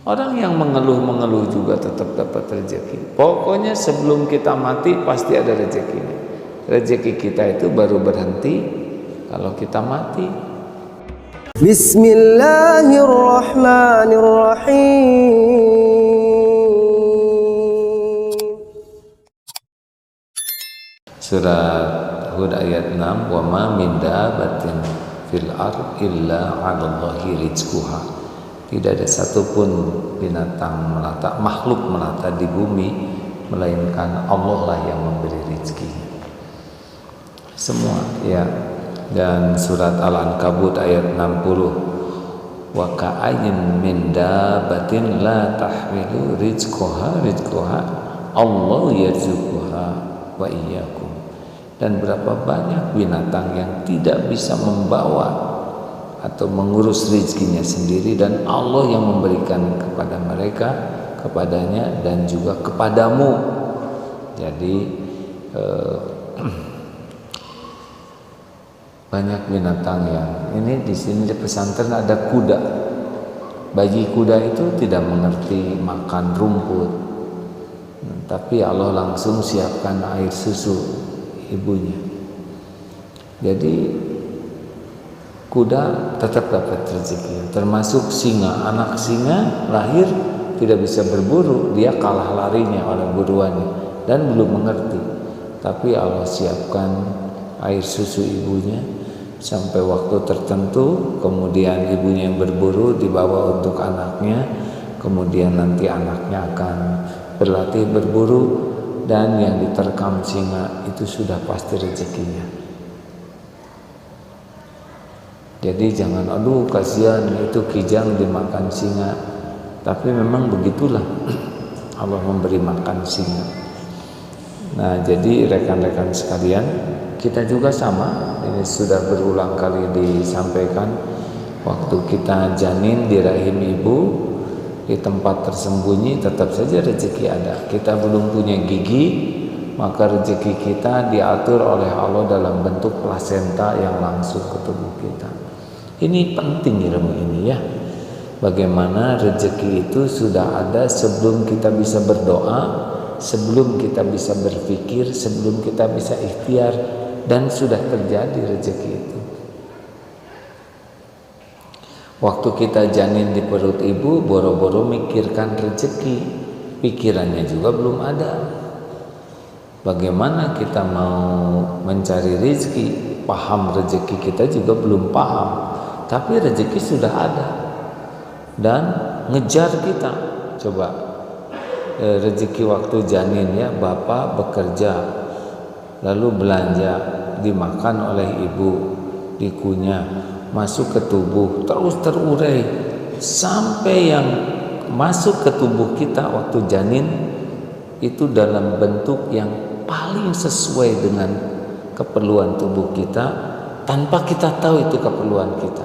Orang yang mengeluh-mengeluh juga tetap dapat rezeki. Pokoknya sebelum kita mati pasti ada rezekinya. Rezeki kita itu baru berhenti kalau kita mati. Bismillahirrahmanirrahim. Surat Hud ayat 6, wa ma min dabatin fil ard illa 'alallahi rizquha. Tidak ada satupun binatang melata, makhluk melata di bumi melainkan Allah lah yang memberi rezeki. Semua ya. Dan surat Al-Ankabut ayat 60, wa ka'ayyin min dabatin la tahmilu rizqaha Allah yarzuquha wa iyyakum. Dan berapa banyak binatang yang tidak bisa membawa atau mengurus rezekinya sendiri, dan Allah yang memberikan kepada mereka, kepadanya dan juga kepadamu. Jadi banyak binatang yang ini di sini di pesantren ada kuda. Bayi kuda itu tidak mengerti makan rumput, tapi Allah langsung siapkan air susu ibunya. Jadi kuda tetap dapat rezeki, termasuk singa. Anak singa lahir tidak bisa berburu, dia kalah larinya oleh buruannya dan belum mengerti. Tapi Allah siapkan air susu ibunya sampai waktu tertentu, kemudian ibunya yang berburu dibawa untuk anaknya, kemudian nanti anaknya akan berlatih berburu, dan yang diterkam singa itu sudah pasti rezekinya. Jadi jangan aduh kasihan itu kijang dimakan singa, tapi memang begitulah Allah memberi makan singa. Nah, jadi rekan-rekan sekalian, kita juga sama. Ini sudah berulang kali disampaikan. Waktu kita janin di rahim ibu, di tempat tersembunyi tetap saja rezeki ada. Kita belum punya gigi, maka rezeki kita diatur oleh Allah dalam bentuk plasenta yang langsung ke tubuh kita. Ini penting ilmu ini ya. Bagaimana rezeki itu sudah ada sebelum kita bisa berdoa, sebelum kita bisa berpikir, sebelum kita bisa ikhtiar, dan sudah terjadi rezeki itu. Waktu kita janin di perut ibu, boro-boro mikirkan rezeki, pikirannya juga belum ada. Bagaimana kita mau mencari rezeki, paham rezeki kita juga belum paham, tapi rezeki sudah ada dan ngejar kita. Coba rezeki waktu janin ya, bapak bekerja lalu belanja, dimakan oleh ibu, dikunyah, masuk ke tubuh, terus terurai sampai yang masuk ke tubuh kita waktu janin itu dalam bentuk yang paling sesuai dengan keperluan tubuh kita, tanpa kita tahu itu keperluan kita.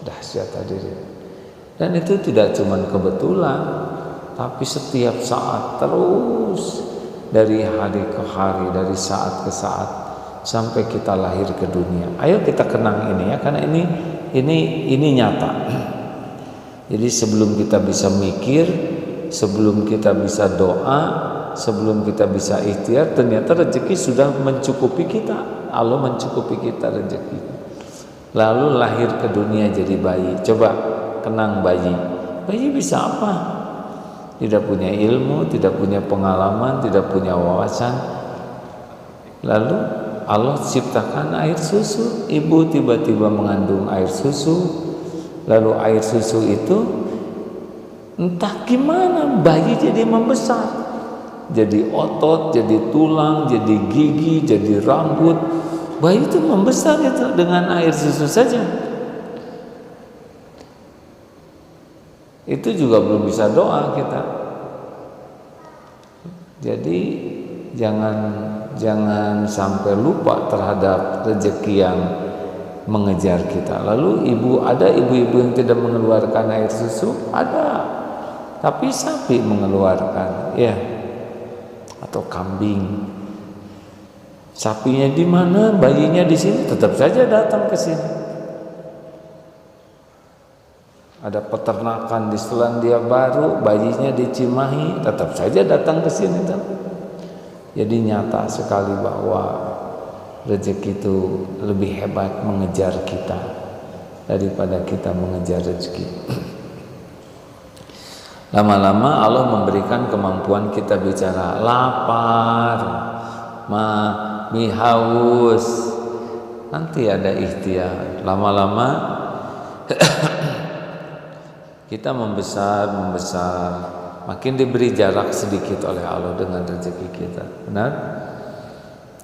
Dahsyat hadirin. Dan itu tidak cuma kebetulan, tapi setiap saat, terus dari hari ke hari, dari saat ke saat, sampai kita lahir ke dunia. Ayo kita kenang ini ya, karena ini nyata. Jadi sebelum kita bisa mikir, sebelum kita bisa doa, sebelum kita bisa ikhtiar, ternyata rezeki sudah mencukupi kita. Allah mencukupi kita rezeki. Lalu lahir ke dunia jadi bayi. Coba kenang bayi. Bayi bisa apa? Tidak punya ilmu, tidak punya pengalaman, tidak punya wawasan. Lalu Allah ciptakan air susu. Ibu tiba-tiba mengandung air susu. Lalu air susu itu entah gimana bayi jadi membesar. Jadi otot, jadi tulang, jadi gigi, jadi rambut. Bayi itu membesar itu dengan air susu saja. Itu juga belum bisa doa kita. Jadi jangan sampai lupa terhadap rezeki yang mengejar kita. Lalu ada ibu-ibu yang tidak mengeluarkan air susu, ada. Tapi sapi mengeluarkan, ya. Atau kambing. Sapinya di mana, bayinya di sini, tetap saja datang ke sini. ada peternakan di Selandia Baru, bayinya di Cimahi, tetap saja datang ke sini tuh. Jadi nyata sekali bahwa rezeki itu lebih hebat mengejar kita daripada kita mengejar rezeki. Lama-lama Allah memberikan kemampuan kita bicara, lapar, haus, nanti ada ikhtiar. Lama-lama kita membesar, makin diberi jarak sedikit oleh Allah dengan rezeki kita, benar?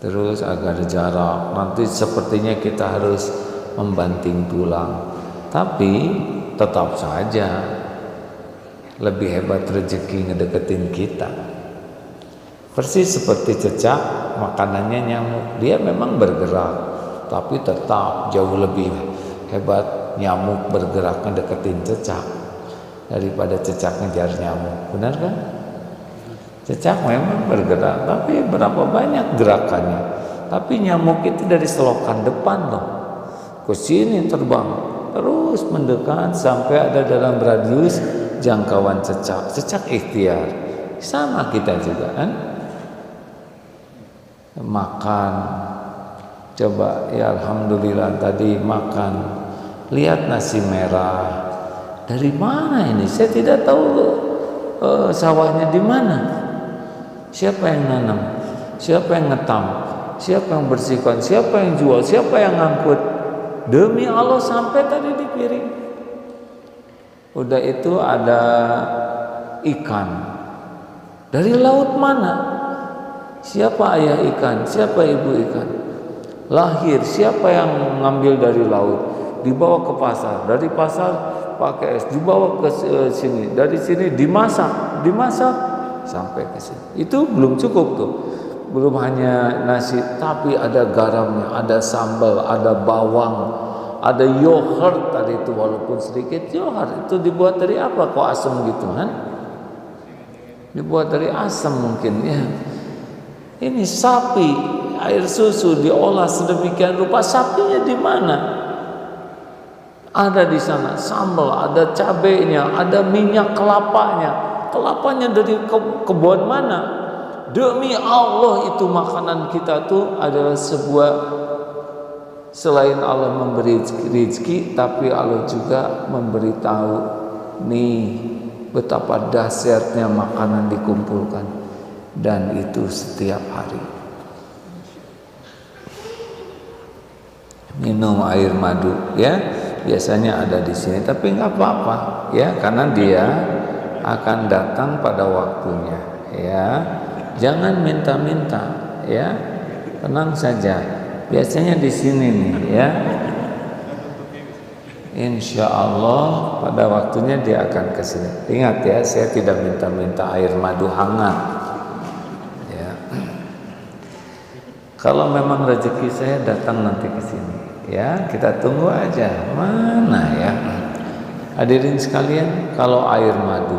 Terus agar jarak, nanti sepertinya kita harus membanting tulang, tapi tetap saja lebih hebat rezeki ngedeketin kita. Persis seperti cecak, makanannya nyamuk. Dia memang bergerak, tapi tetap jauh lebih hebat nyamuk bergerak ngedeketin cecak daripada cecak ngejar nyamuk. Benar kan? Cecak memang bergerak, tapi berapa banyak gerakannya. Tapi nyamuk itu dari selokan depan loh, ke sini terbang, terus mendekat sampai ada dalam radius jangkauan cecak. Cecak ikhtiar. Sama kita juga kan, makan. Coba ya alhamdulillah tadi makan, lihat nasi merah. Dari mana ini? Saya tidak tahu sawahnya di mana. Siapa yang nanam? Siapa yang ngetam? Siapa yang bersihkan? Siapa yang jual? Siapa yang ngangkut? Demi Allah sampai tadi di piring. Udah itu ada ikan. Dari laut mana? Siapa ayah ikan? Siapa ibu ikan? Lahir, siapa yang ngambil dari laut? Dibawa ke pasar. Dari pasar pakai es, dibawa ke sini. Dari sini dimasak sampai ke sini. Itu belum cukup tuh. Belum hanya nasi, tapi ada garamnya, ada sambal, ada bawang, ada yogurt tadi itu, walaupun sedikit yogurt. Itu dibuat dari apa kok asam gitu kan? Dibuat dari asam mungkin ya. Ini sapi, air susu diolah sedemikian rupa. Sapinya di mana? Ada di sana sambal, ada cabenya, ada minyak kelapanya. Kelapanya dari kebun mana? Demi Allah itu makanan kita tuh adalah sebuah, selain Allah memberi rezeki, tapi Allah juga memberitahu nih betapa dahsyatnya makanan dikumpulkan, dan itu setiap hari. Minum air madu ya, biasanya ada di sini, tapi nggak apa-apa ya, karena dia akan datang pada waktunya ya. Jangan minta-minta ya, tenang saja. Biasanya di sini nih ya, insya Allah pada waktunya dia akan ke sini. Ingat ya, saya tidak minta-minta air madu hangat ya. Kalau memang rezeki saya datang nanti ke sini ya, kita tunggu aja mana ya. Hadirin sekalian, kalau air madu,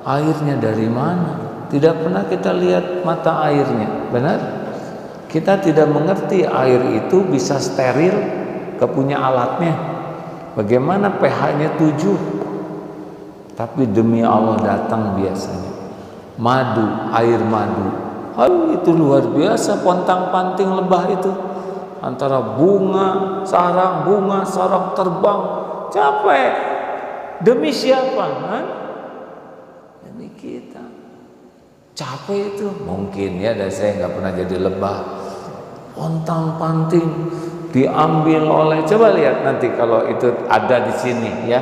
airnya dari mana? Tidak pernah kita lihat mata airnya, benar? Kita tidak mengerti air itu bisa steril, kepunya alatnya. Bagaimana pH-nya 7? Tapi demi Allah datang biasanya. Madu, air madu. Itu luar biasa pontang-panting lebah itu. Antara bunga, sarang terbang. Capek. Demi siapa? Demi kita. Capek itu mungkin ya, dan saya nggak pernah jadi lebah. Pontang-panting diambil oleh, coba lihat nanti kalau itu ada di sini ya.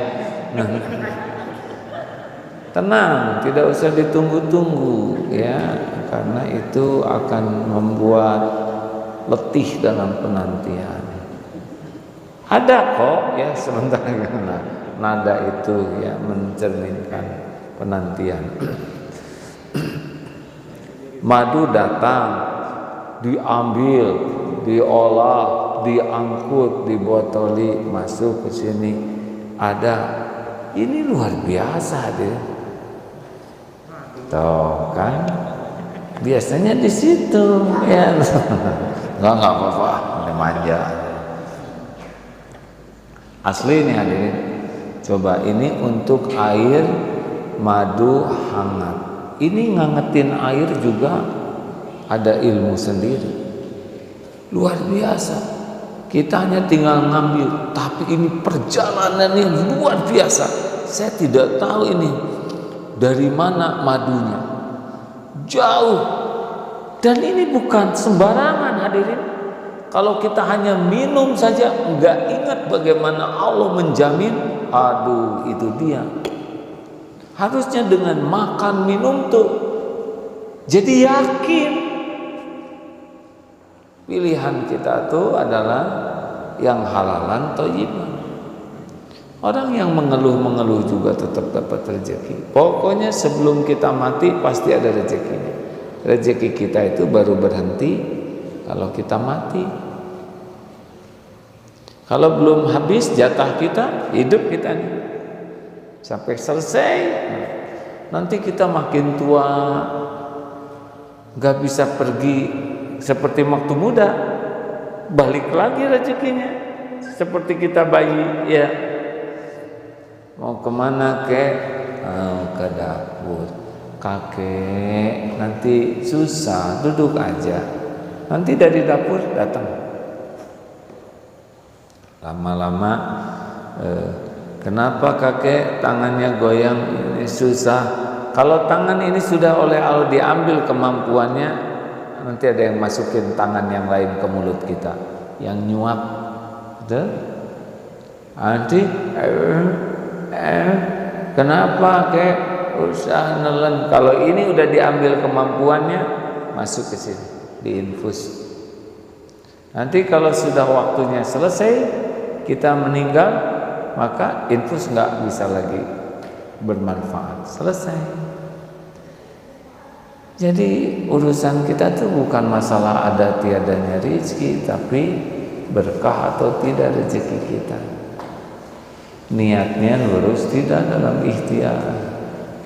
Tenang, tidak usah ditunggu-tunggu ya, karena itu akan membuat letih dalam penantian. Ada kok ya sebentar, nada itu ya mencerminkan penantian. Madu datang, diambil, diolah, diangkut, dibotoli, masuk ke sini. Ada, ini luar biasa deh. Tuh kan, biasanya di situ ya. Nggak apa-apa, ini manja. Asli nih hadirin, Coba ini untuk air madu hangat. Ini ngangetin air juga ada ilmu sendiri. Luar biasa. Kita hanya tinggal ngambil, tapi ini perjalanan yang luar biasa. Saya tidak tahu ini dari mana madunya. Jauh. Dan ini bukan sembarangan hadirin. Kalau kita hanya minum saja, nggak ingat bagaimana Allah menjamin. Aduh, itu dia. Harusnya dengan makan minum tuh jadi yakin. Pilihan kita tuh adalah yang halalan thayyiban. Orang yang mengeluh-mengeluh juga tetap dapat rezeki. Pokoknya sebelum kita mati pasti ada rezekinya. Rezeki kita itu baru berhenti kalau kita mati. Kalau belum habis jatah kita, hidup kita nih sampai selesai. Nanti kita makin tua, gak bisa pergi seperti waktu muda, balik lagi rezekinya. Seperti kita bayi, ya mau kemana kek? Oh, ke dapur. Kakek, nanti susah, duduk aja. Nanti dari dapur datang. Lama-lama, kenapa kakek tangannya goyang? Ini susah. Kalau tangan ini sudah oleh Allah diambil kemampuannya, nanti ada yang masukin tangan yang lain ke mulut kita, yang nyuap. Betul? Nanti, kenapa kakek? Usah nelen. Kalau ini udah diambil kemampuannya, masuk ke sini, diinfus. Nanti kalau sudah waktunya selesai, kita meninggal, maka infus nggak bisa lagi bermanfaat. Selesai. Jadi urusan kita tuh bukan masalah ada tiadanya rezeki, tapi berkah atau tidak rezeki kita. Niatnya lurus tidak dalam ikhtiar,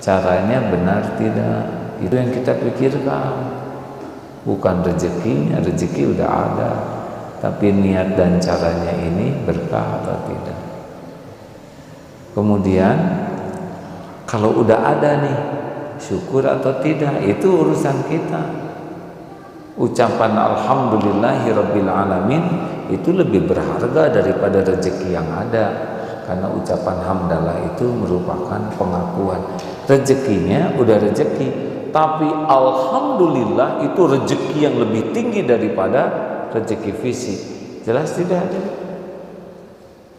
caranya benar tidak, itu yang kita pikirkan. Bukan rezekinya, rezeki udah ada, tapi niat dan caranya ini berkah atau tidak. Kemudian kalau udah ada nih, syukur atau tidak, itu urusan kita. Ucapan alhamdulillahirabbil alamin itu lebih berharga daripada rezeki yang ada, karena ucapan hamdalah itu merupakan pengakuan. Rezekinya udah rezeki, tapi alhamdulillah itu rezeki yang lebih tinggi daripada rezeki fisik. Jelas tidak?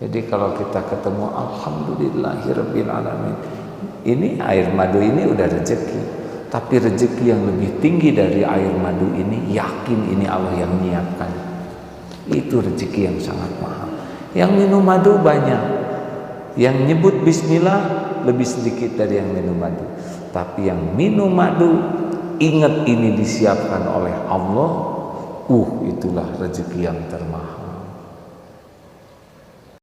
Jadi kalau kita ketemu alhamdulillahirabbil alamin, ini air madu ini udah rezeki, tapi rezeki yang lebih tinggi dari air madu ini, yakin ini Allah yang menyiapkan. Itu rezeki yang sangat mahal. Yang minum madu banyak, yang nyebut bismillah lebih sedikit dari yang minum madu. Tapi yang minum madu ingat ini disiapkan oleh Allah, itulah rezeki yang terbaik.